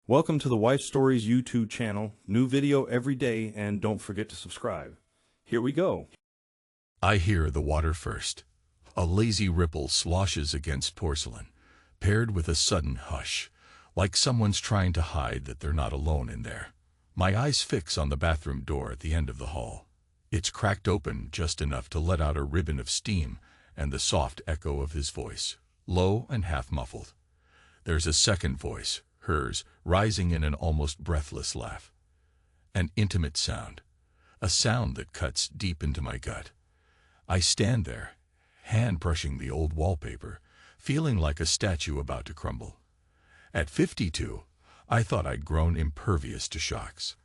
Welcome to the Wife Stories YouTube channel. New video every day, and don't forget to subscribe. Here we go. I hear the water first. A lazy ripple sloshes against porcelain, paired with a sudden hush, like someone's trying to hide that they're not alone in there. My eyes fix on the bathroom door at the end of the hall. It's cracked open just enough to let out a ribbon of steam and the soft echo of his voice, low and half-muffled. There's a second voice, hers, rising in an almost breathless laugh. An intimate sound, a sound that cuts deep into my gut. I stand there, hand brushing the old wallpaper, feeling like a statue about to crumble. At 52, I thought I'd grown impervious to shocks.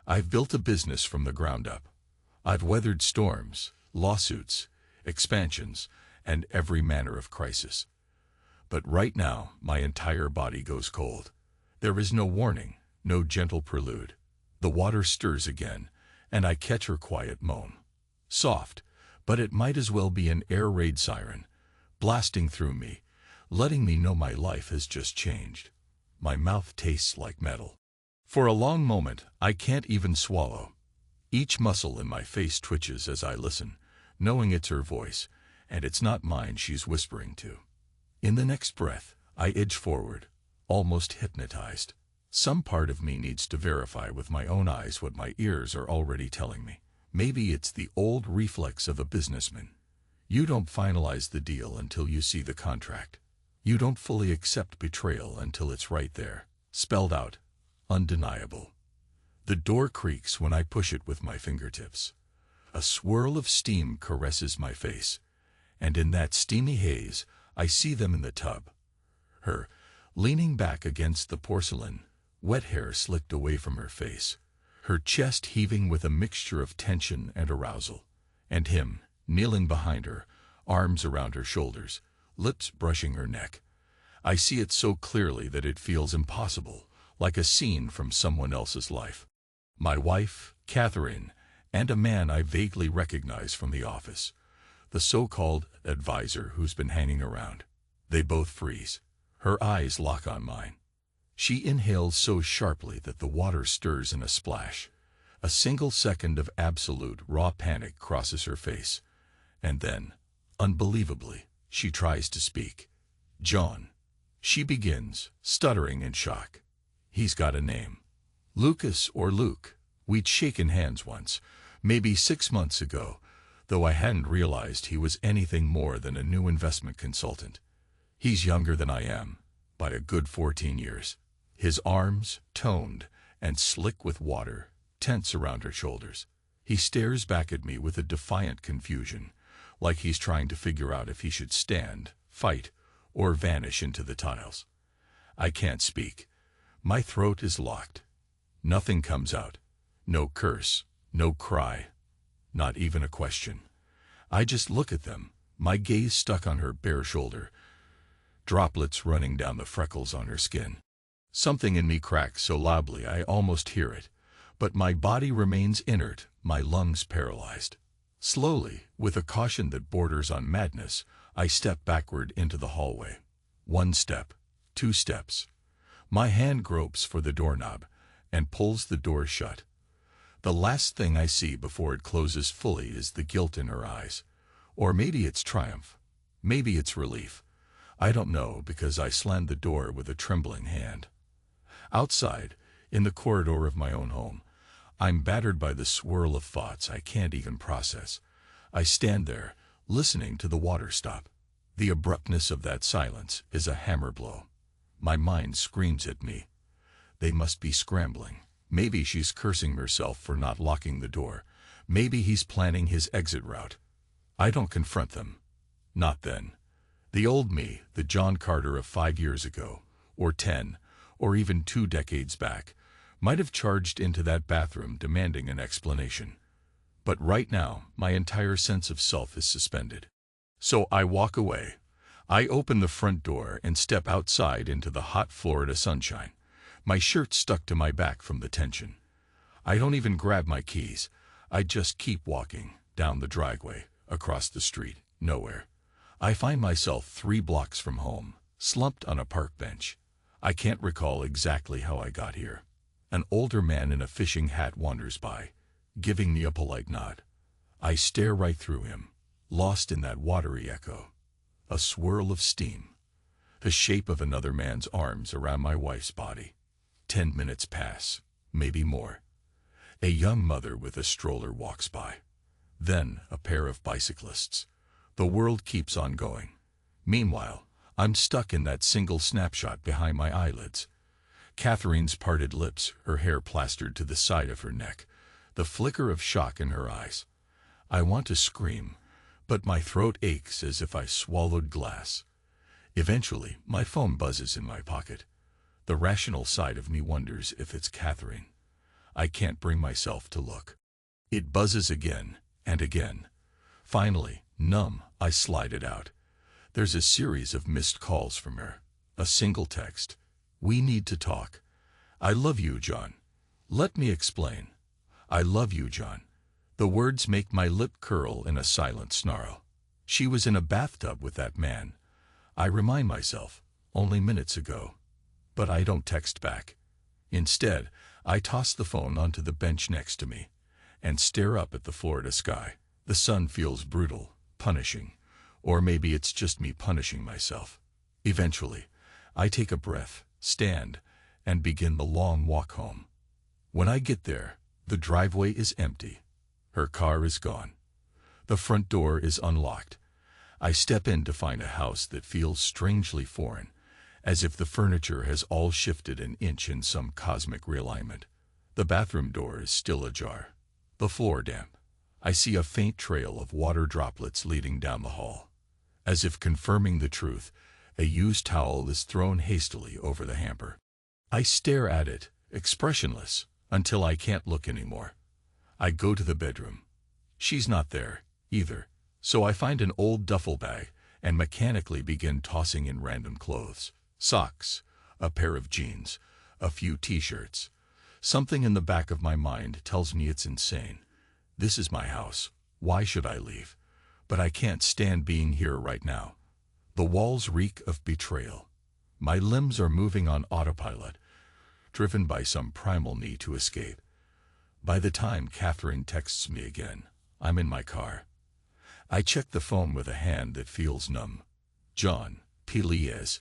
I've built a business from the ground up. I've weathered storms, lawsuits, expansions, and every manner of crisis. But right now, my entire body goes cold. There is no warning, no gentle prelude. The water stirs again, and I catch her quiet moan. Soft, but it might as well be an air raid siren, blasting through me, letting me know my life has just changed. My mouth tastes like metal. For a long moment, I can't even swallow. Each muscle in my face twitches as I listen, knowing it's her voice, and it's not mine she's whispering to. In the next breath, I edge forward, almost hypnotized. Some part of me needs to verify with my own eyes what my ears are already telling me. Maybe it's the old reflex of a businessman. You don't finalize the deal until you see the contract. You don't fully accept betrayal until it's right there, spelled out, undeniable. The door creaks when I push it with my fingertips. A swirl of steam caresses my face, and in that steamy haze, I see them in the tub. Her, leaning back against the porcelain, wet hair slicked away from her face, her chest heaving with a mixture of tension and arousal, and him, kneeling behind her, arms around her shoulders, lips brushing her neck. I see it so clearly that it feels impossible, like a scene from someone else's life. My wife, Catherine, and a man I vaguely recognize from the office, the so-called advisor who's been hanging around. They both freeze. Her eyes lock on mine. She inhales so sharply that the water stirs in a splash. A single second of absolute raw panic crosses her face. And then, unbelievably, she tries to speak. John. She begins, stuttering in shock. He's got a name. Lucas or Luke. We'd shaken hands once, maybe 6 months ago, though I hadn't realized he was anything more than a new investment consultant. He's younger than I am, by a good 14 years. His arms, toned and slick with water, tense around her shoulders. He stares back at me with a defiant confusion, like he's trying to figure out if he should stand, fight, or vanish into the tiles. I can't speak. My throat is locked. Nothing comes out. No curse, no cry, not even a question. I just look at them, my gaze stuck on her bare shoulder, droplets running down the freckles on her skin. Something in me cracks so loudly I almost hear it, but my body remains inert, my lungs paralyzed. Slowly, with a caution that borders on madness, I step backward into the hallway. 1 step, 2 steps. My hand gropes for the doorknob and pulls the door shut. The last thing I see before it closes fully is the guilt in her eyes. Or maybe it's triumph. Maybe it's relief. I don't know, because I slammed the door with a trembling hand. Outside, in the corridor of my own home, I'm battered by the swirl of thoughts I can't even process. I stand there, listening to the water stop. The abruptness of that silence is a hammer blow. My mind screams at me. They must be scrambling. Maybe she's cursing herself for not locking the door. Maybe he's planning his exit route. I don't confront them. Not then. The old me, the John Carter of 5 years ago, or 10, or even 2 decades back, might have charged into that bathroom demanding an explanation. But right now, my entire sense of self is suspended. So I walk away. I open the front door and step outside into the hot Florida sunshine, my shirt stuck to my back from the tension. I don't even grab my keys. I just keep walking, down the driveway, across the street, nowhere. I find myself 3 blocks from home, slumped on a park bench. I can't recall exactly how I got here. An older man in a fishing hat wanders by, giving me a polite nod. I stare right through him, lost in that watery echo. A swirl of steam. The shape of another man's arms around my wife's body. 10 minutes pass, maybe more. A young mother with a stroller walks by. Then a pair of bicyclists. The world keeps on going. Meanwhile, I'm stuck in that single snapshot behind my eyelids. Catherine's parted lips, her hair plastered to the side of her neck, the flicker of shock in her eyes. I want to scream, but my throat aches as if I swallowed glass. Eventually, my phone buzzes in my pocket. The rational side of me wonders if it's Catherine. I can't bring myself to look. It buzzes again and again. Finally, numb, I slide it out. There's a series of missed calls from her. A single text. "We need to talk. I love you, John." Let me explain. I love you, John. The words make my lip curl in a silent snarl. She was in a bathtub with that man. I remind myself, only minutes ago. But I don't text back. Instead, I toss the phone onto the bench next to me and stare up at the Florida sky. The sun feels brutal, punishing, or maybe it's just me punishing myself. Eventually, I take a breath, stand, and begin the long walk home. When I get there, the driveway is empty. Her car is gone. The front door is unlocked. I step in to find a house that feels strangely foreign, as if the furniture has all shifted an inch in some cosmic realignment. The bathroom door is still ajar. The floor damp. I see a faint trail of water droplets leading down the hall. As if confirming the truth, a used towel is thrown hastily over the hamper. I stare at it, expressionless, until I can't look anymore. I go to the bedroom. She's not there, either, so I find an old duffel bag and mechanically begin tossing in random clothes. Socks, a pair of jeans, a few t-shirts. Something in the back of my mind tells me it's insane. This is my house. Why should I leave? But I can't stand being here right now. The walls reek of betrayal. My limbs are moving on autopilot, driven by some primal need to escape. By the time Catherine texts me again, I'm in my car. I check the phone with a hand that feels numb. "John, please,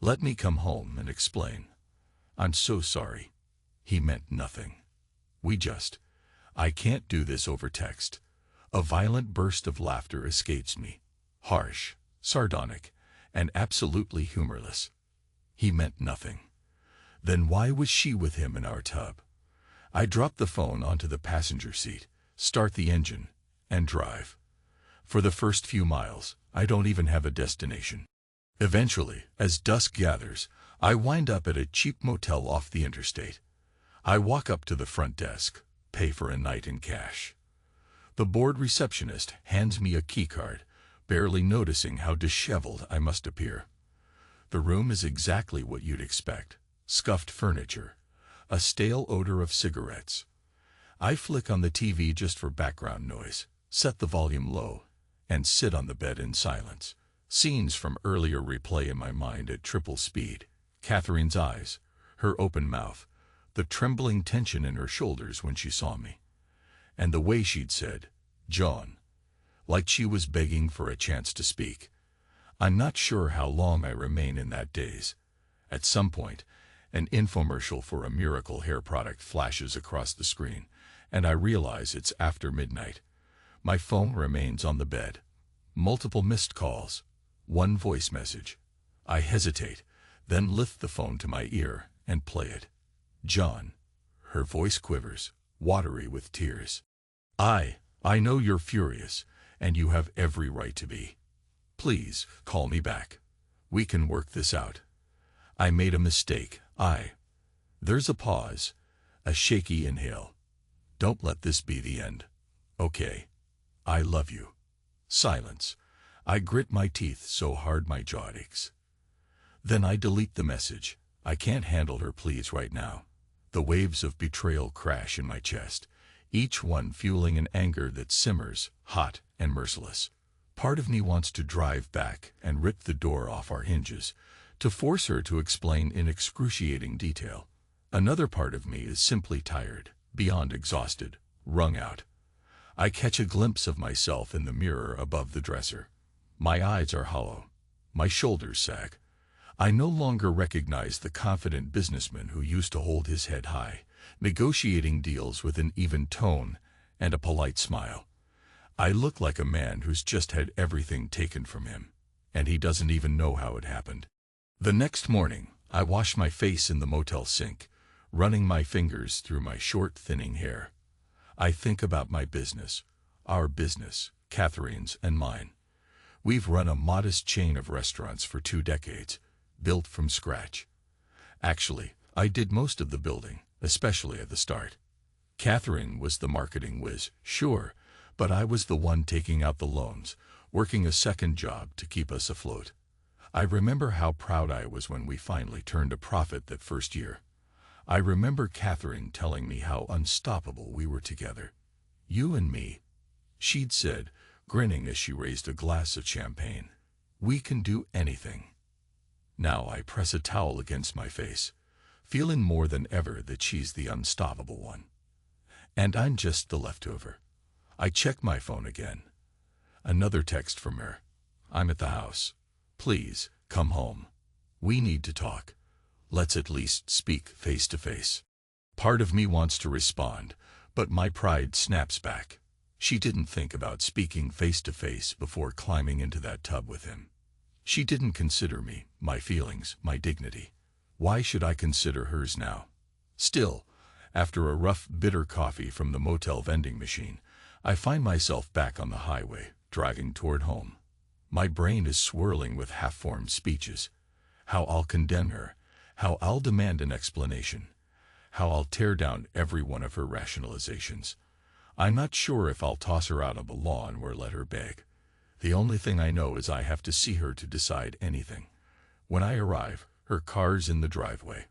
let me come home and explain. I'm so sorry. He meant nothing. I can't do this over text." A violent burst of laughter escapes me. Harsh, sardonic, and absolutely humorless. He meant nothing. Then why was she with him in our tub? I drop the phone onto the passenger seat, start the engine, and drive. For the first few miles, I don't even have a destination. Eventually, as dusk gathers, I wind up at a cheap motel off the interstate. I walk up to the front desk, pay for a night in cash. The bored receptionist hands me a keycard, barely noticing how disheveled I must appear. The room is exactly what you'd expect. Scuffed furniture, a stale odor of cigarettes. I flick on the TV just for background noise, set the volume low, and sit on the bed in silence. Scenes from earlier replay in my mind at triple speed. Catherine's eyes, her open mouth, the trembling tension in her shoulders when she saw me. And the way she'd said, "John," like she was begging for a chance to speak. I'm not sure how long I remain in that daze. At some point, an infomercial for a miracle hair product flashes across the screen, and I realize it's after midnight. My phone remains on the bed. Multiple missed calls. One voice message. I hesitate, then lift the phone to my ear and play it. "John." Her voice quivers, watery with tears. I know you're furious, and you have every right to be. Please, call me back. We can work this out. I made a mistake. There's a pause, a shaky inhale. Don't let this be the end. Okay. I love you. Silence. I grit my teeth so hard my jaw aches. Then I delete the message. I can't handle her pleas right now. The waves of betrayal crash in my chest, each one fueling an anger that simmers, hot and merciless. Part of me wants to drive back and rip the door off our hinges, to force her to explain in excruciating detail. Another part of me is simply tired, beyond exhausted, wrung out. I catch a glimpse of myself in the mirror above the dresser. My eyes are hollow. My shoulders sag. I no longer recognize the confident businessman who used to hold his head high, negotiating deals with an even tone and a polite smile. I look like a man who's just had everything taken from him, and he doesn't even know how it happened. The next morning, I wash my face in the motel sink, running my fingers through my short, thinning hair. I think about my business, our business, Catherine's and mine. We've run a modest chain of restaurants for 2 decades, built from scratch. Actually, I did most of the building, especially at the start. Catherine was the marketing whiz, sure, but I was the one taking out the loans, working a second job to keep us afloat. I remember how proud I was when we finally turned a profit that first year. I remember Catherine telling me how unstoppable we were together. You and me, she'd said, grinning as she raised a glass of champagne. We can do anything. Now I press a towel against my face, feeling more than ever that she's the unstoppable one. And I'm just the leftover. I check my phone again. Another text from her. I'm at the house. Please, come home. We need to talk. Let's at least speak face to face. Part of me wants to respond, but my pride snaps back. She didn't think about speaking face to face before climbing into that tub with him. She didn't consider me, my feelings, my dignity. Why should I consider hers now? Still, after a rough, bitter coffee from the motel vending machine, I find myself back on the highway, driving toward home. My brain is swirling with half-formed speeches. How I'll condemn her, how I'll demand an explanation, how I'll tear down every one of her rationalizations. I'm not sure if I'll toss her out on the lawn or let her beg. The only thing I know is I have to see her to decide anything. When I arrive, her car's in the driveway.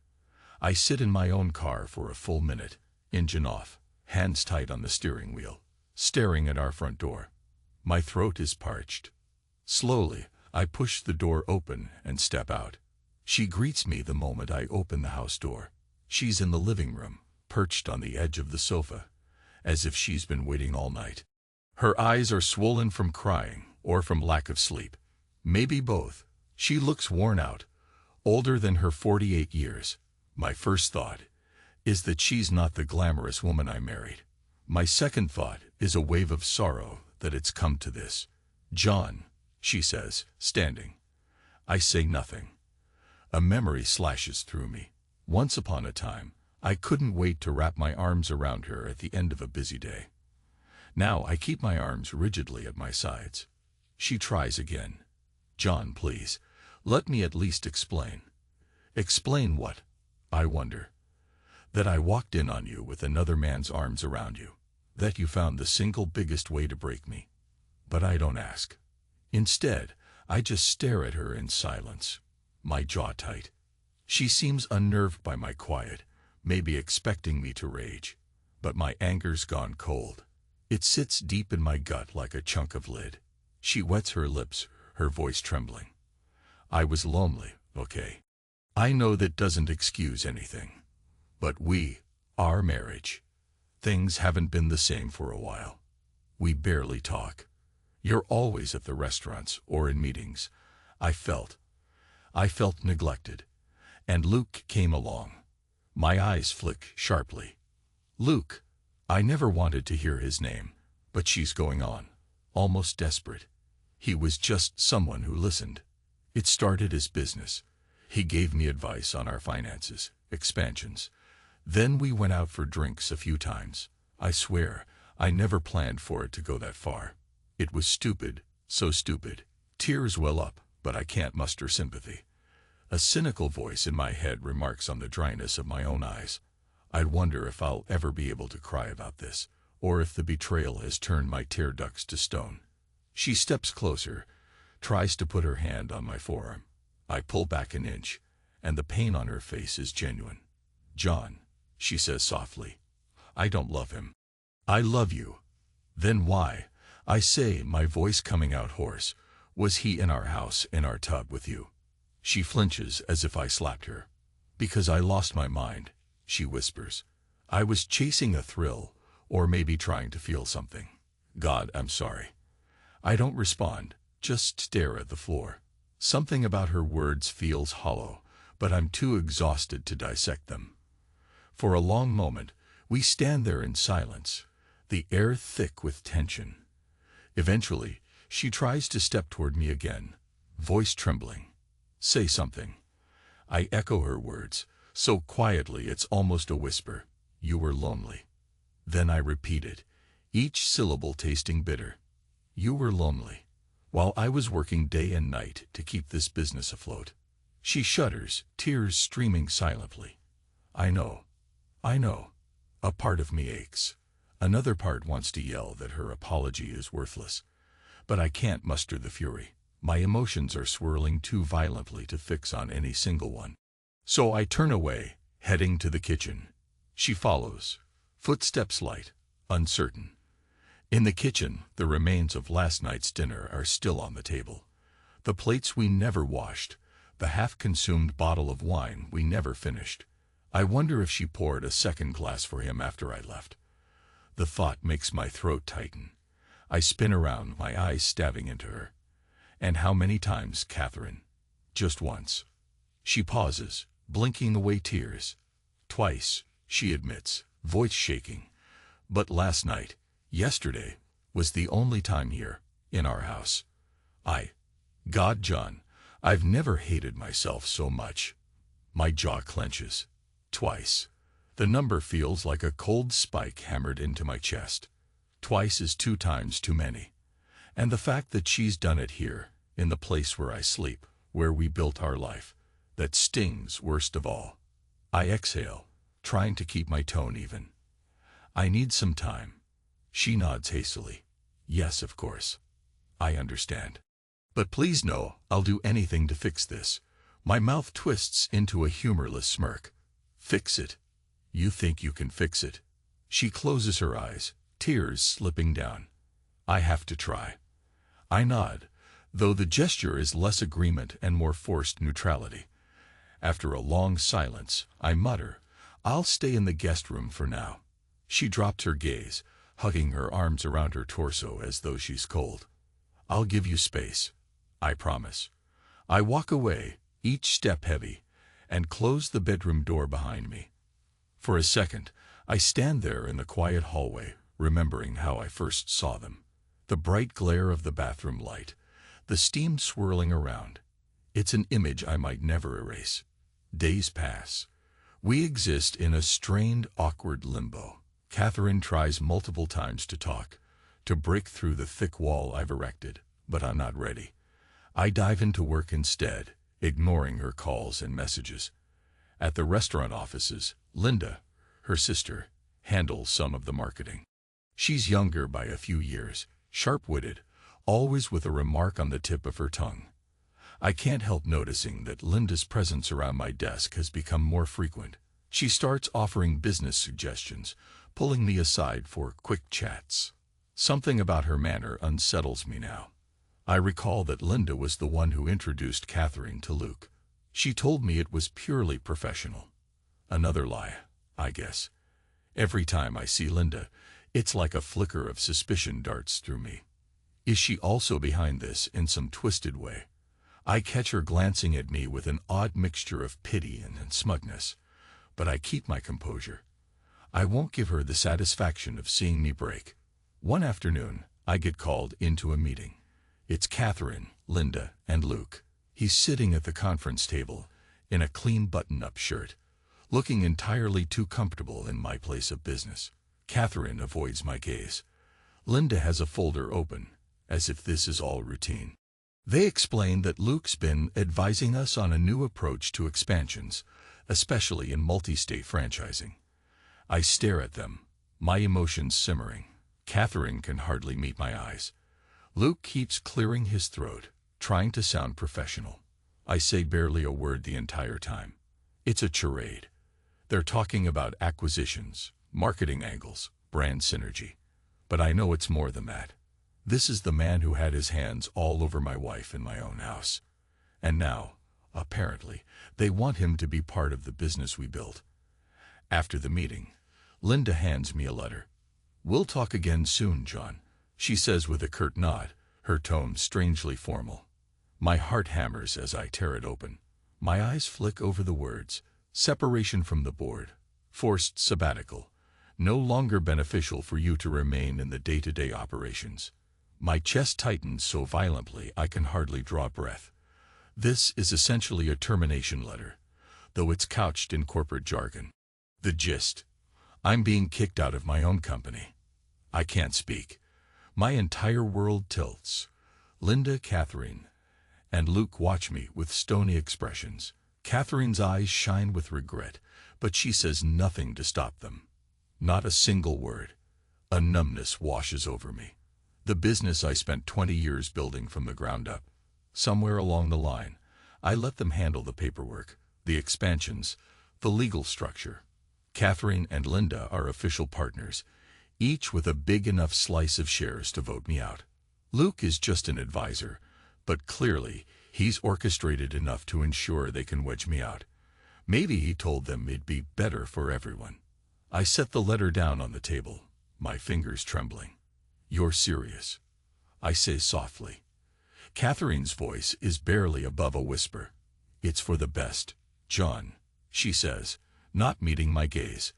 I sit in my own car for a full minute, engine off, hands tight on the steering wheel, staring at our front door. My throat is parched. Slowly, I push the door open and step out. She greets me the moment I open the house door. She's in the living room, perched on the edge of the sofa, as if she's been waiting all night. Her eyes are swollen from crying or from lack of sleep. Maybe both. She looks worn out, older than her 48 years. My first thought is that she's not the glamorous woman I married. My second thought is a wave of sorrow that it's come to this. John, she says, standing. I say nothing. A memory slashes through me. Once upon a time, I couldn't wait to wrap my arms around her at the end of a busy day. Now I keep my arms rigidly at my sides. She tries again. John, please, let me at least explain. Explain what? I wonder. That I walked in on you with another man's arms around you. That you found the single biggest way to break me. But I don't ask. Instead, I just stare at her in silence, my jaw tight. She seems unnerved by my quiet, maybe expecting me to rage. But my anger's gone cold. It sits deep in my gut like a chunk of lead. She wets her lips, her voice trembling. I was lonely, okay? I know that doesn't excuse anything. But our marriage, things haven't been the same for a while. We barely talk. You're always at the restaurants or in meetings. I felt neglected. And Luke came along. My eyes flick sharply. Luke. I never wanted to hear his name, but she's going on, almost desperate. He was just someone who listened. It started as business. He gave me advice on our finances, expansions. Then we went out for drinks a few times. I swear, I never planned for it to go that far. It was stupid, so stupid. Tears well up, but I can't muster sympathy. A cynical voice in my head remarks on the dryness of my own eyes. I wonder if I'll ever be able to cry about this, or if the betrayal has turned my tear ducts to stone. She steps closer, tries to put her hand on my forearm. I pull back an inch, and the pain on her face is genuine. John, she says softly, I don't love him. I love you. Then why? I say, my voice coming out hoarse. Was he in our house, in our tub with you? She flinches as if I slapped her. Because I lost my mind, she whispers. I was chasing a thrill, or maybe trying to feel something. God, I'm sorry. I don't respond, just stare at the floor. Something about her words feels hollow, but I'm too exhausted to dissect them. For a long moment, we stand there in silence, the air thick with tension. Eventually, she tries to step toward me again, voice trembling. Say something. I echo her words, so quietly it's almost a whisper. You were lonely. Then I repeat it, each syllable tasting bitter. You were lonely, while I was working day and night to keep this business afloat. She shudders, tears streaming silently. I know. A part of me aches. Another part wants to yell that her apology is worthless. But I can't muster the fury. My emotions are swirling too violently to fix on any single one. So I turn away, heading to the kitchen. She follows, footsteps light, uncertain. In the kitchen, the remains of last night's dinner are still on the table. The plates we never washed, the half-consumed bottle of wine we never finished. I wonder if she poured a second glass for him after I left. The thought makes my throat tighten. I spin around, my eyes stabbing into her. And how many times, Catherine? Just once. She pauses, blinking away tears. Twice, she admits, voice shaking. But last night, yesterday, was the only time here, in our house. God, John, I've never hated myself so much. My jaw clenches. Twice. The number feels like a cold spike hammered into my chest. Twice is 2 times too many. And the fact that she's done it here, in the place where I sleep, where we built our life, that stings worst of all. I exhale, trying to keep my tone even. I need some time. She nods hastily. Yes, of course. I understand. But please know, I'll do anything to fix this. My mouth twists into a humorless smirk. Fix it? You think you can fix it? She closes her eyes, tears slipping down. I have to try. I nod, though the gesture is less agreement and more forced neutrality. After a long silence, I mutter, I'll stay in the guest room for now. She drops her gaze, hugging her arms around her torso as though she's cold. I'll give you space. I promise. I walk away, each step heavy, and close the bedroom door behind me. For a second, I stand there in the quiet hallway, remembering how I first saw them. The bright glare of the bathroom light, the steam swirling around. It's an image I might never erase. Days pass. We exist in a strained, awkward limbo. Catherine tries multiple times to talk, to break through the thick wall I've erected, but I'm not ready. I dive into work instead, ignoring her calls and messages. At the restaurant offices, Linda, her sister, handles some of the marketing. She's younger by a few years, sharp-witted, always with a remark on the tip of her tongue. I can't help noticing that Linda's presence around my desk has become more frequent. She starts offering business suggestions, pulling me aside for quick chats. Something about her manner unsettles me now. I recall that Linda was the one who introduced Catherine to Luke. She told me it was purely professional. Another lie, I guess. Every time I see Linda, it's like a flicker of suspicion darts through me. Is she also behind this in some twisted way? I catch her glancing at me with an odd mixture of pity and smugness, but I keep my composure. I won't give her the satisfaction of seeing me break. One afternoon, I get called into a meeting. It's Catherine, Linda, and Luke. He's sitting at the conference table, in a clean button-up shirt, looking entirely too comfortable in my place of business. Catherine avoids my gaze. Linda has a folder open, as if this is all routine. They explain that Luke's been advising us on a new approach to expansions, especially in multi-state franchising. I stare at them, my emotions simmering. Catherine can hardly meet my eyes. Luke keeps clearing his throat, trying to sound professional. I say barely a word the entire time. It's a charade. They're talking about acquisitions, marketing angles, brand synergy. But I know it's more than that. This is the man who had his hands all over my wife in my own house. And now, Apparently, they want him to be part of the business we built. After the meeting, Linda hands me a letter. "We'll talk again soon, John," she says with a curt nod, her tone strangely formal. My heart hammers as I tear it open. My eyes flick over the words: separation from the board, forced sabbatical, no longer beneficial for you to remain in the day-to-day operations. My chest tightens so violently I can hardly draw breath. This is essentially a termination letter, though it's couched in corporate jargon. The gist: I'm being kicked out of my own company. I can't speak. My entire world tilts. Linda, Catherine, and Luke watch me with stony expressions. Catherine's eyes shine with regret, but she says nothing to stop them. Not a single word. A numbness washes over me. The business I spent 20 years building from the ground up. Somewhere along the line, I let them handle the paperwork, the expansions, the legal structure. Catherine and Linda are official partners, each with a big enough slice of shares to vote me out. Luke is just an advisor, but clearly he's orchestrated enough to ensure they can wedge me out. Maybe he told them it'd be better for everyone. I set the letter down on the table, my fingers trembling. "You're serious?" I say softly. Catherine's voice is barely above a whisper. "It's for the best, John," she says, not meeting my gaze.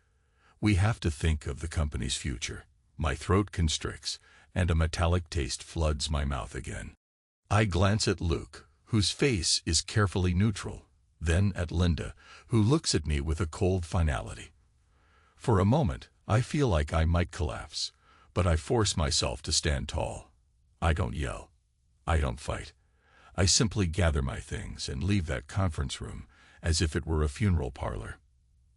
"We have to think of the company's future." My throat constricts, and a metallic taste floods my mouth again. I glance at Luke, whose face is carefully neutral, then at Linda, who looks at me with a cold finality. For a moment, I feel like I might collapse, but I force myself to stand tall. I don't yell. I don't fight. I simply gather my things and leave that conference room as if it were a funeral parlor.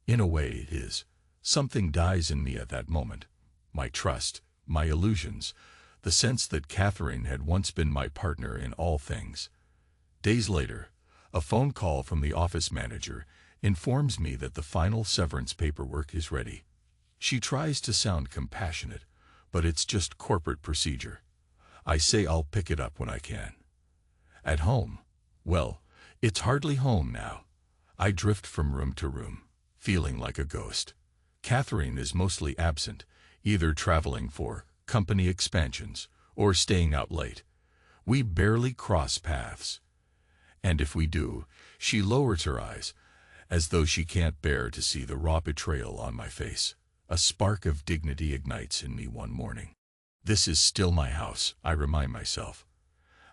In a way, it is. Something dies in me at that moment. My trust, my illusions, the sense that Catherine had once been my partner in all things. Days later, a phone call from the office manager informs me that the final severance paperwork is ready. She tries to sound compassionate, but it's just corporate procedure. I say I'll pick it up when I can. At home, well, it's hardly home now. I drift from room to room, feeling like a ghost. Catherine is mostly absent, either traveling for company expansions or staying out late. We barely cross paths. And if we do, she lowers her eyes, as though she can't bear to see the raw betrayal on my face. A spark of dignity ignites in me one morning. This is still my house, I remind myself.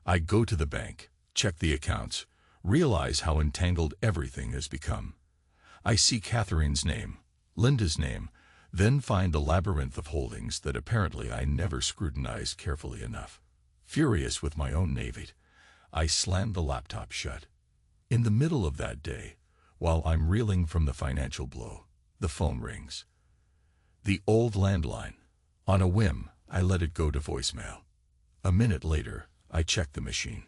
I go to the bank, check the accounts, realize how entangled everything has become. I see Catherine's name, Linda's name, then find a labyrinth of holdings that apparently I never scrutinized carefully enough. Furious with my own naivete, I slam the laptop shut. In the middle of that day, while I'm reeling from the financial blow, the phone rings. The old landline. On a whim, I let it go to voicemail. A minute later, I check the machine.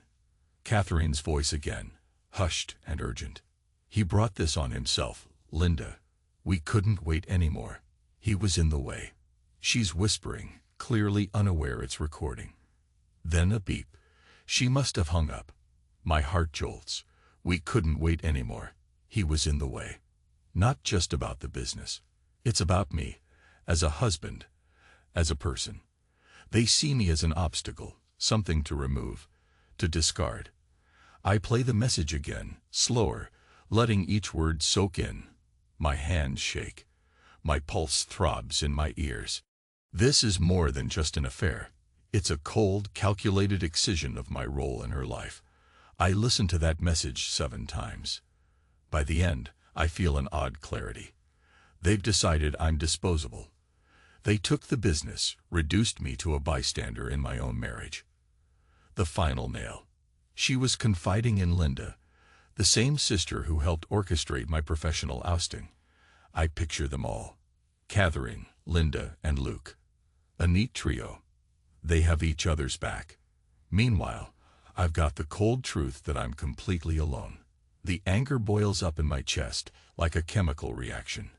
Catherine's voice again, hushed and urgent. "He brought this on himself, Linda. We couldn't wait anymore. He was in the way." She's whispering, clearly unaware it's recording. Then a beep. She must have hung up. My heart jolts. We couldn't wait anymore. He was in the way. Not just about the business. It's about me, as a husband, as a person. They see me as an obstacle, something to remove, to discard. I play the message again, slower, letting each word soak in. My hands shake. My pulse throbs in my ears. This is more than just an affair. It's a cold, calculated excision of my role in her life. I listen to that message 7 times. By the end, I feel an odd clarity. They've decided I'm disposable. They took the business, reduced me to a bystander in my own marriage. The final nail. She was confiding in Linda, the same sister who helped orchestrate my professional ousting. I picture them all. Catherine, Linda, and Luke. A neat trio. They have each other's back. Meanwhile, I've got the cold truth that I'm completely alone. The anger boils up in my chest like a chemical reaction.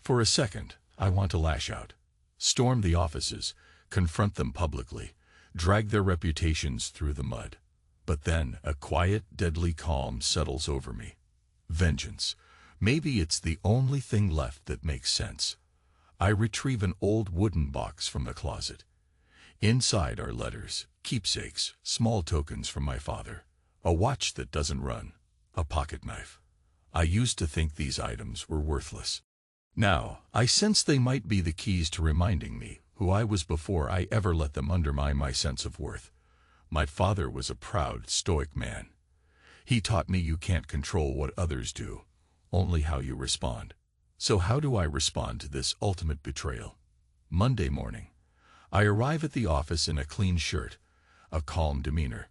For a second, I want to lash out. Storm the offices, confront them publicly, drag their reputations through the mud. But then a quiet, deadly calm settles over me. Vengeance. Maybe it's the only thing left that makes sense. I retrieve an old wooden box from the closet. Inside are letters, keepsakes, small tokens from my father, a watch that doesn't run, a pocket knife. I used to think these items were worthless. Now, I sense they might be the keys to reminding me who I was before I ever let them undermine my sense of worth. My father was a proud, stoic man. He taught me you can't control what others do, only how you respond. So how do I respond to this ultimate betrayal? Monday morning. I arrive at the office in a clean shirt, a calm demeanor.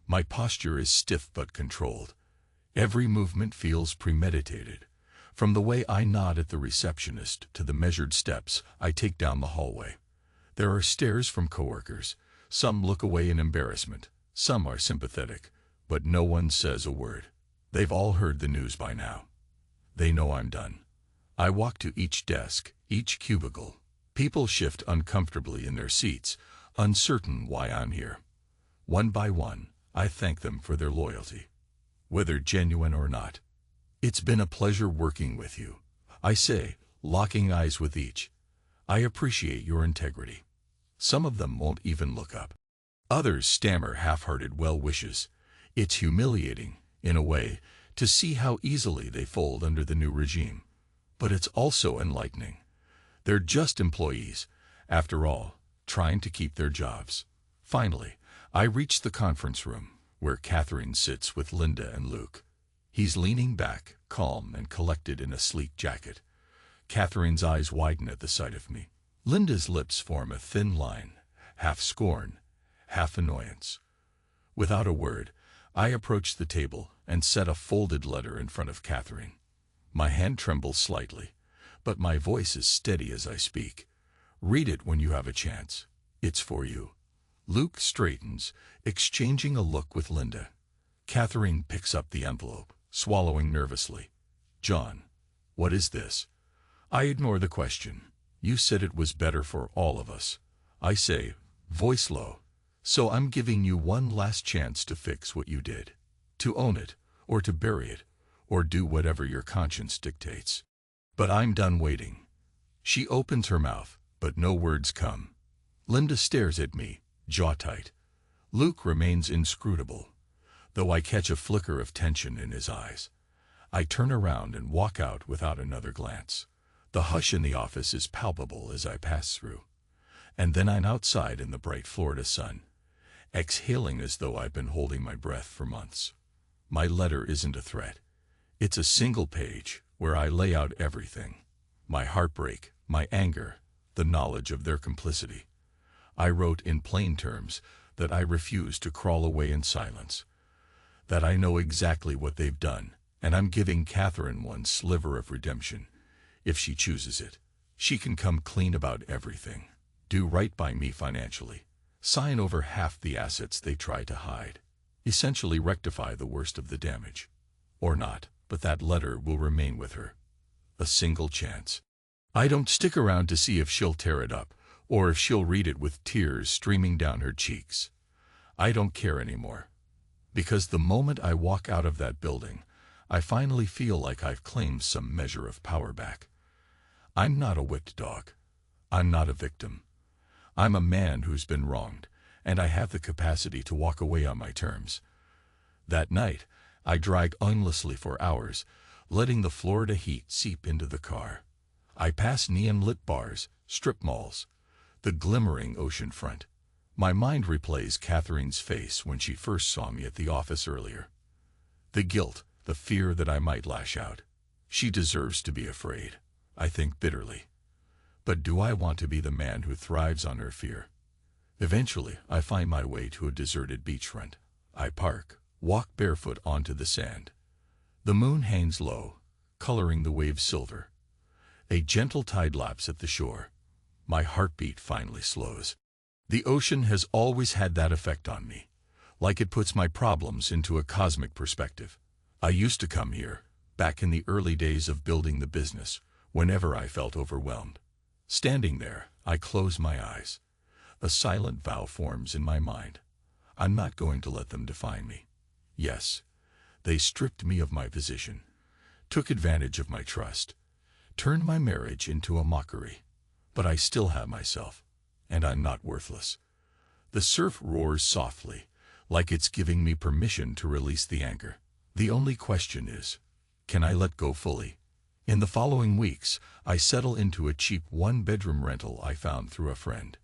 My posture is stiff but controlled. Every movement feels premeditated, from the way I nod at the receptionist to the measured steps I take down the hallway. There are stares from coworkers. Some look away in embarrassment. Some are sympathetic, but no one says a word. They've all heard the news by now. They know I'm done. I walk to each desk, each cubicle. People shift uncomfortably in their seats, uncertain why I'm here. One by one, I thank them for their loyalty, whether genuine or not. It's been a pleasure working with you, I say, locking eyes with each. I appreciate your integrity. Some of them won't even look up. Others stammer half-hearted well wishes. It's humiliating, in a way, to see how easily they fold under the new regime. But it's also enlightening. They're just employees, after all, trying to keep their jobs. Finally, I reach the conference room, where Catherine sits with Linda and Luke. He's leaning back, calm and collected in a sleek jacket. Catherine's eyes widen at the sight of me. Linda's lips form a thin line, half scorn, half annoyance. Without a word, I approach the table and set a folded letter in front of Catherine. My hand trembles slightly, but my voice is steady as I speak. Read it when you have a chance. It's for you. Luke straightens, exchanging a look with Linda. Catherine picks up the envelope, swallowing nervously. John, what is this? I ignore the question. You said it was better for all of us. I say, voice low. So I'm giving you one last chance to fix what you did. To own it, or to bury it, or do whatever your conscience dictates. But I'm done waiting. She opens her mouth, but no words come. Linda stares at me, jaw tight. Luke remains inscrutable, though I catch a flicker of tension in his eyes. I turn around and walk out without another glance. The hush in the office is palpable as I pass through. And then I'm outside in the bright Florida sun, exhaling as though I've been holding my breath for months. My letter isn't a threat. It's a single page where I lay out everything. My heartbreak, my anger, the knowledge of their complicity. I wrote in plain terms that I refuse to crawl away in silence, that I know exactly what they've done, and I'm giving Catherine one sliver of redemption. If she chooses it, she can come clean about everything, do right by me financially, sign over half the assets they try to hide, essentially rectify the worst of the damage. Or not, but that letter will remain with her. A single chance. I don't stick around to see if she'll tear it up, or if she'll read it with tears streaming down her cheeks. I don't care anymore. Because the moment I walk out of that building, I finally feel like I've claimed some measure of power back. I'm not a whipped dog. I'm not a victim. I'm a man who's been wronged, and I have the capacity to walk away on my terms. That night, I drag aimlessly for hours, letting the Florida heat seep into the car. I pass neon-lit bars, strip malls, the glimmering ocean front. My mind replays Catherine's face when she first saw me at the office earlier. The guilt, the fear that I might lash out. She deserves to be afraid, I think bitterly. But do I want to be the man who thrives on her fear? Eventually, I find my way to a deserted beachfront. I park, walk barefoot onto the sand. The moon hangs low, coloring the waves silver. A gentle tide laps at the shore. My heartbeat finally slows. The ocean has always had that effect on me, like it puts my problems into a cosmic perspective. I used to come here, back in the early days of building the business, whenever I felt overwhelmed. Standing there, I close my eyes. A silent vow forms in my mind. I'm not going to let them define me. Yes, they stripped me of my position, took advantage of my trust, turned my marriage into a mockery. But I still have myself, and I'm not worthless. The surf roars softly, like it's giving me permission to release the anchor. The only question is, can I let go fully? In the following weeks, I settle into a cheap one-bedroom rental I found through a friend.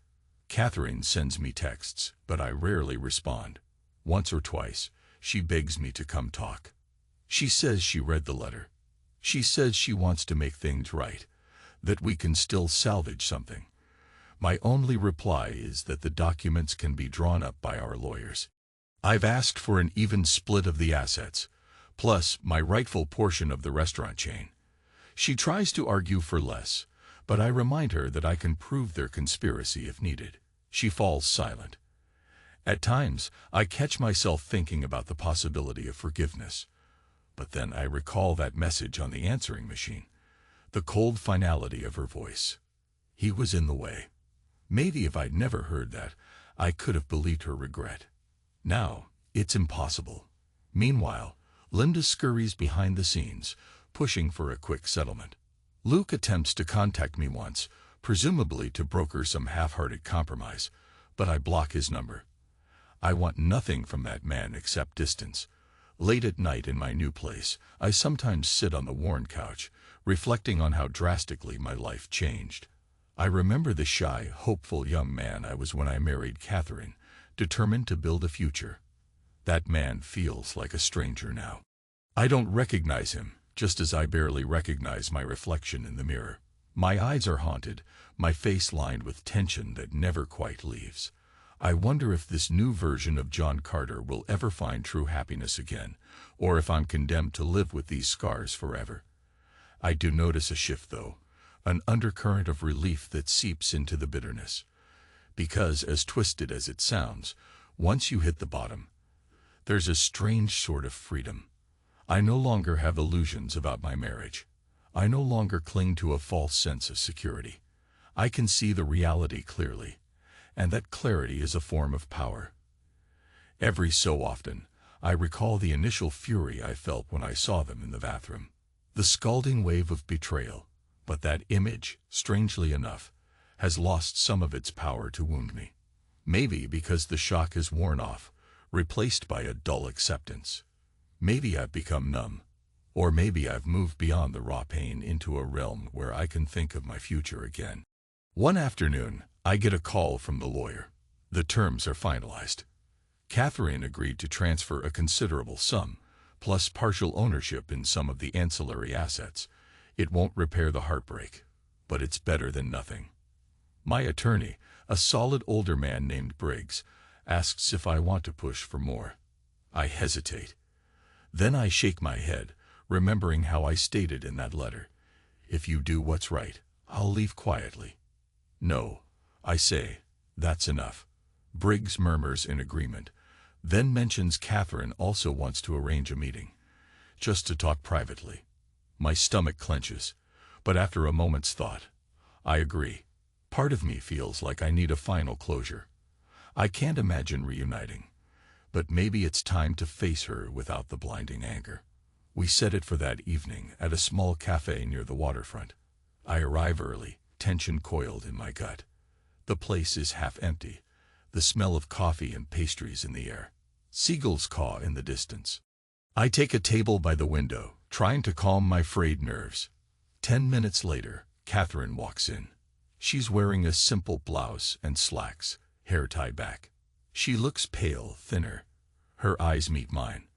Catherine sends me texts, but I rarely respond. Once or twice, she begs me to come talk. She says she read the letter. She says she wants to make things right, that we can still salvage something. My only reply is that the documents can be drawn up by our lawyers. I've asked for an even split of the assets, plus my rightful portion of the restaurant chain. She tries to argue for less, but I remind her that I can prove their conspiracy if needed. She falls silent. At times, I catch myself thinking about the possibility of forgiveness. But then I recall that message on the answering machine, the cold finality of her voice. He was in the way. Maybe if I'd never heard that, I could have believed her regret. Now, it's impossible. Meanwhile, Linda scurries behind the scenes, pushing for a quick settlement. Luke attempts to contact me once, presumably to broker some half-hearted compromise, but I block his number. I want nothing from that man except distance. Late at night in my new place, I sometimes sit on the worn couch, reflecting on how drastically my life changed. I remember the shy, hopeful young man I was when I married Catherine, determined to build a future. That man feels like a stranger now. I don't recognize him, just as I barely recognize my reflection in the mirror. My eyes are haunted, my face lined with tension that never quite leaves. I wonder if this new version of John Carter will ever find true happiness again, or if I'm condemned to live with these scars forever. I do notice a shift, though, an undercurrent of relief that seeps into the bitterness. Because, as twisted as it sounds, once you hit the bottom, there's a strange sort of freedom. I no longer have illusions about my marriage. I no longer cling to a false sense of security. I can see the reality clearly, and that clarity is a form of power. Every so often, I recall the initial fury I felt when I saw them in the bathroom. The scalding wave of betrayal, but that image, strangely enough, has lost some of its power to wound me. Maybe because the shock has worn off, replaced by a dull acceptance. Maybe I've become numb, or maybe I've moved beyond the raw pain into a realm where I can think of my future again. One afternoon, I get a call from the lawyer. The terms are finalized. Catherine agreed to transfer a considerable sum, plus partial ownership in some of the ancillary assets. It won't repair the heartbreak, but it's better than nothing. My attorney, a solid older man named Briggs, asks if I want to push for more. I hesitate. Then I shake my head, remembering how I stated in that letter, "If you do what's right, I'll leave quietly." "No," I say, "that's enough." Briggs murmurs in agreement, then mentions Catherine also wants to arrange a meeting, just to talk privately. My stomach clenches, but after a moment's thought, I agree. Part of me feels like I need a final closure. I can't imagine reuniting, but maybe it's time to face her without the blinding anger. We set it for that evening at a small cafe near the waterfront. I arrive early, tension coiled in my gut. The place is half empty, the smell of coffee and pastries in the air. Seagulls caw in the distance. I take a table by the window, trying to calm my frayed nerves. 10 minutes later, Catherine walks in. She's wearing a simple blouse and slacks, hair tied back. She looks pale, thinner. Her eyes meet mine.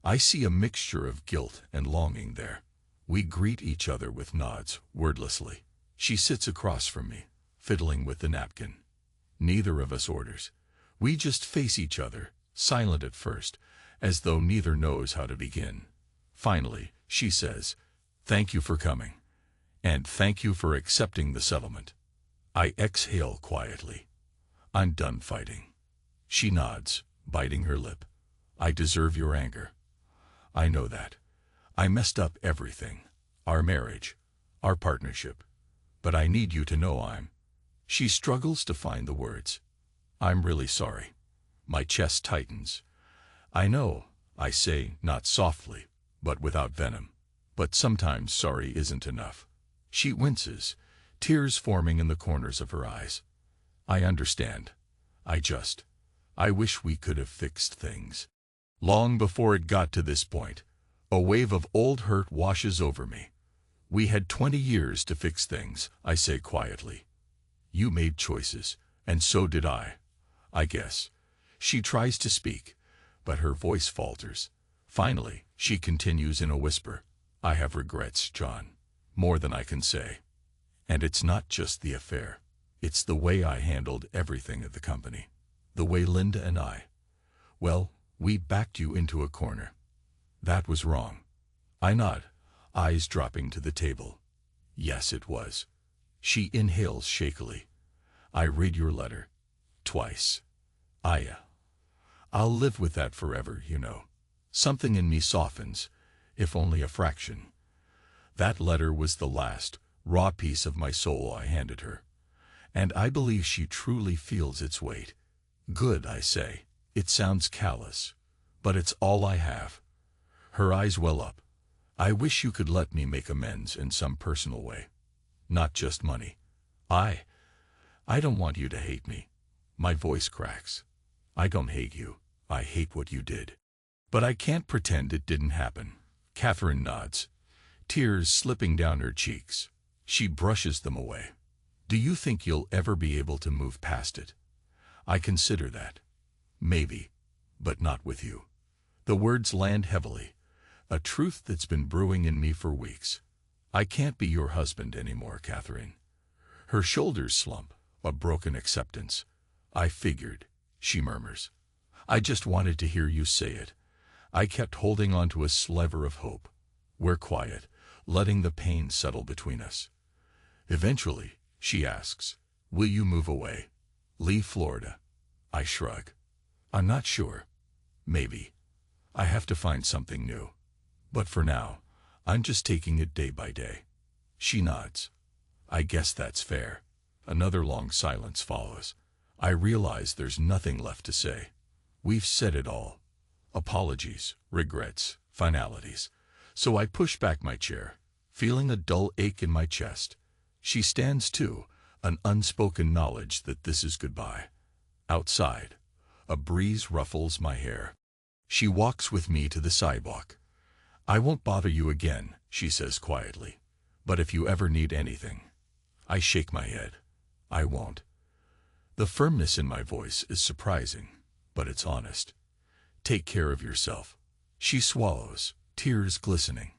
I see a mixture of guilt and longing there. We greet each other with nods, wordlessly. She sits across from me, fiddling with the napkin. Neither of us orders. We just face each other, silent at first, as though neither knows how to begin. Finally, she says, "Thank you for coming. And thank you for accepting the settlement." I exhale quietly. I'm done fighting. She nods, biting her lip. "I deserve your anger. I know that. I messed up everything. Our marriage, our partnership. But I need you to know I'm..." She struggles to find the words. "I'm really sorry. My chest tightens. I know, I say, not softly, but without venom. But sometimes sorry isn't enough. She winces, tears forming in the corners of her eyes. I understand. I wish we could have fixed things. Long before it got to this point, a wave of old hurt washes over me. We had 20 years to fix things, I say quietly. You made choices, and so did I guess. She tries to speak, but her voice falters. Finally, she continues in a whisper. I have regrets, John, more than I can say. And it's not just the affair. It's the way I handled everything at the company. The way Linda and well, we backed you into a corner. That was wrong. I nod, eyes dropping to the table. Yes, it was. She inhales shakily. I read your letter. Twice. I'll live with that forever, you know. Something in me softens, if only a fraction. That letter was the last, raw piece of my soul I handed her. And I believe she truly feels its weight. Good, I say. It sounds callous, but it's all I have. Her eyes well up. I wish you could let me make amends in some personal way. Not just money. I don't want you to hate me. My voice cracks. I don't hate you. I hate what you did. But I can't pretend it didn't happen. Catherine nods, tears slipping down her cheeks. She brushes them away. Do you think you'll ever be able to move past it? I consider that. Maybe, but not with you. The words land heavily, a truth that's been brewing in me for weeks. I can't be your husband anymore, Catherine. Her shoulders slump, a broken acceptance. I figured, she murmurs. I just wanted to hear you say it. I kept holding on to a sliver of hope. We're quiet, letting the pain settle between us. Eventually, she asks, will you move away? Leave Florida? I shrug. I'm not sure. Maybe. I have to find something new. But for now, I'm just taking it day by day. She nods. I guess that's fair. Another long silence follows. I realize there's nothing left to say. We've said it all. Apologies, regrets, finalities. So I push back my chair, feeling a dull ache in my chest. She stands too, an unspoken knowledge that this is goodbye. Outside, a breeze ruffles my hair. She walks with me to the sidewalk. I won't bother you again, she says quietly. But if you ever need anything. I shake my head. I won't. The firmness in my voice is surprising, but it's honest. Take care of yourself. She swallows, tears glistening.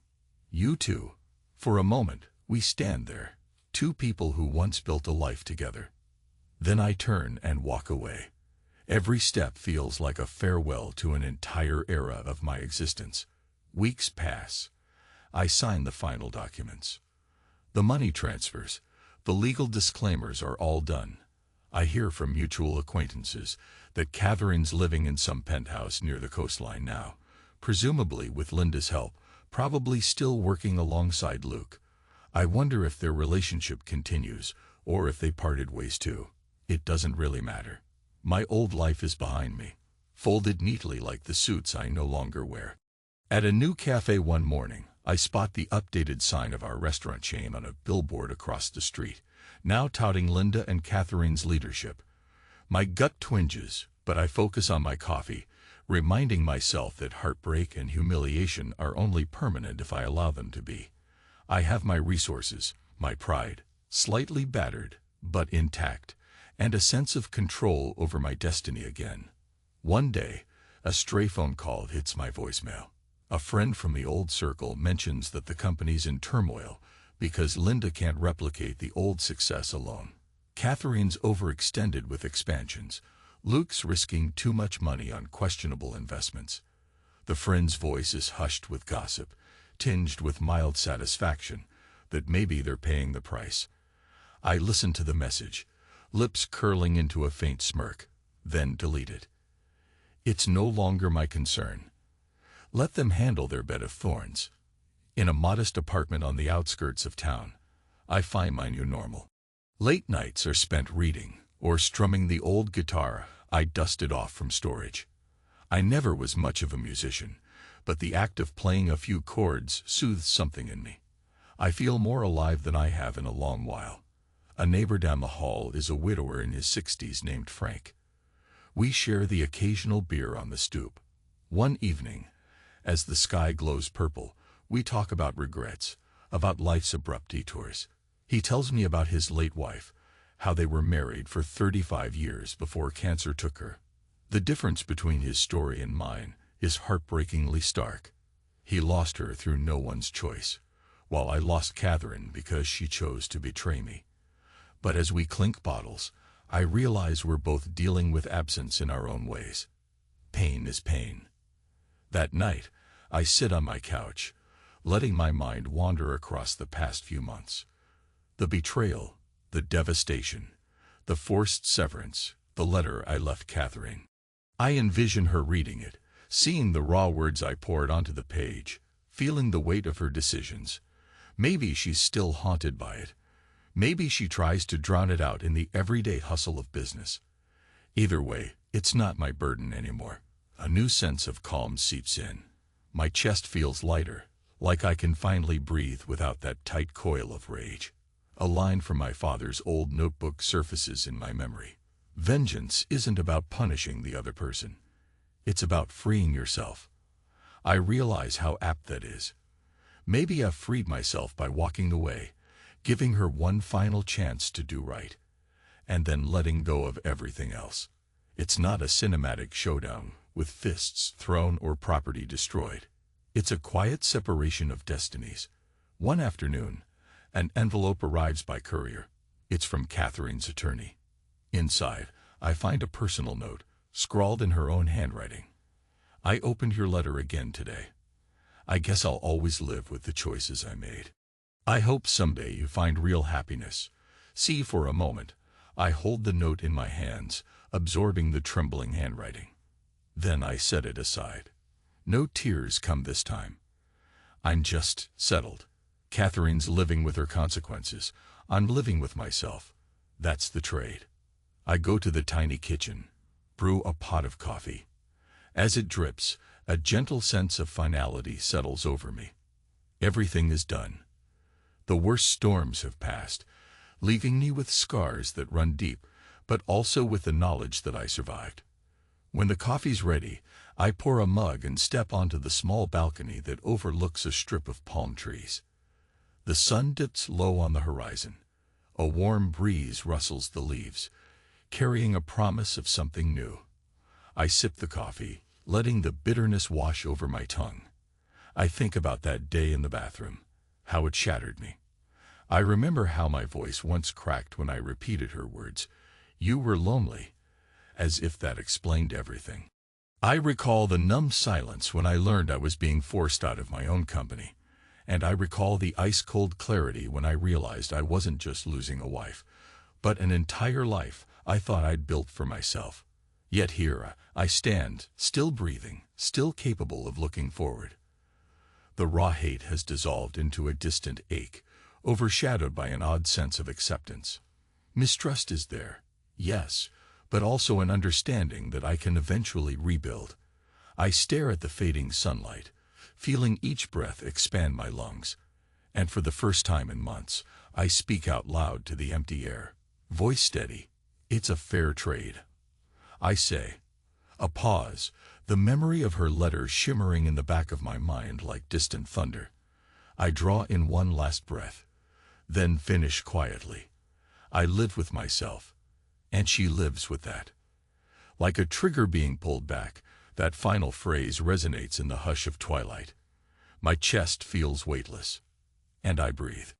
You too. For a moment, we stand there, two people who once built a life together. Then I turn and walk away. Every step feels like a farewell to an entire era of my existence. Weeks pass. I sign the final documents. The money transfers, the legal disclaimers are all done. I hear from mutual acquaintances that Catherine's living in some penthouse near the coastline now, presumably with Linda's help, probably still working alongside Luke. I wonder if their relationship continues, or if they parted ways too. It doesn't really matter. My old life is behind me, folded neatly like the suits I no longer wear. At a new cafe one morning, I spot the updated sign of our restaurant chain on a billboard across the street, now touting Linda and Catherine's leadership. My gut twinges, but I focus on my coffee, reminding myself that heartbreak and humiliation are only permanent if I allow them to be. I have my resources, my pride, slightly battered, but intact, and a sense of control over my destiny again. One day, a stray phone call hits my voicemail. A friend from the old circle mentions that the company's in turmoil because Linda can't replicate the old success alone. Catherine's overextended with expansions. Luke's risking too much money on questionable investments. The friend's voice is hushed with gossip, tinged with mild satisfaction that maybe they're paying the price. I listen to the message, lips curling into a faint smirk, then delete it. It's no longer my concern. Let them handle their bed of thorns. In a modest apartment on the outskirts of town, I find my new normal. Late nights are spent reading or strumming the old guitar I dust it off from storage. I never was much of a musician, but the act of playing a few chords soothes something in me. I feel more alive than I have in a long while. A neighbor down the hall is a widower in his 60s named Frank. We share the occasional beer on the stoop. One evening, as the sky glows purple, we talk about regrets, about life's abrupt detours. He tells me about his late wife, how they were married for 35 years before cancer took her. The difference between his story and mine is heartbreakingly stark. He lost her through no one's choice, while I lost Catherine because she chose to betray me. But as we clink bottles, I realize we're both dealing with absence in our own ways. Pain is pain. That night, I sit on my couch, letting my mind wander across the past few months. The betrayal, the devastation, the forced severance, the letter I left Catherine. I envision her reading it, seeing the raw words I poured onto the page, feeling the weight of her decisions. Maybe she's still haunted by it. Maybe she tries to drown it out in the everyday hustle of business. Either way, it's not my burden anymore. A new sense of calm seeps in. My chest feels lighter, like I can finally breathe without that tight coil of rage. A line from my father's old notebook surfaces in my memory. Vengeance isn't about punishing the other person. It's about freeing yourself. I realize how apt that is. Maybe I've freed myself by walking away, giving her one final chance to do right, and then letting go of everything else. It's not a cinematic showdown with fists thrown or property destroyed. It's a quiet separation of destinies. One afternoon, an envelope arrives by courier. It's from Catherine's attorney. Inside, I find a personal note, scrawled in her own handwriting. I opened your letter again today. I guess I'll always live with the choices I made. I hope someday you find real happiness. See, for a moment, I hold the note in my hands, absorbing the trembling handwriting. Then I set it aside. No tears come this time. I'm just settled. Catherine's living with her consequences. I'm living with myself. That's the trade. I go to the tiny kitchen, brew a pot of coffee. As it drips, a gentle sense of finality settles over me. Everything is done. The worst storms have passed, leaving me with scars that run deep, but also with the knowledge that I survived. When the coffee's ready, I pour a mug and step onto the small balcony that overlooks a strip of palm trees. The sun dips low on the horizon. A warm breeze rustles the leaves, carrying a promise of something new. I sip the coffee, letting the bitterness wash over my tongue. I think about that day in the bathroom, how it shattered me. I remember how my voice once cracked when I repeated her words, "You were lonely," as if that explained everything. I recall the numb silence when I learned I was being forced out of my own company, and I recall the ice-cold clarity when I realized I wasn't just losing a wife, but an entire life I thought I'd built for myself. Yet here I stand, still breathing, still capable of looking forward. The raw hate has dissolved into a distant ache, overshadowed by an odd sense of acceptance. Mistrust is there, yes, but also an understanding that I can eventually rebuild. I stare at the fading sunlight, feeling each breath expand my lungs, and for the first time in months, I speak out loud to the empty air. Voice steady, it's a fair trade. I say. A pause, the memory of her letter shimmering in the back of my mind like distant thunder. I draw in one last breath, then finish quietly. I live with myself, and she lives with that. Like a trigger being pulled back, that final phrase resonates in the hush of twilight. My chest feels weightless, and I breathe.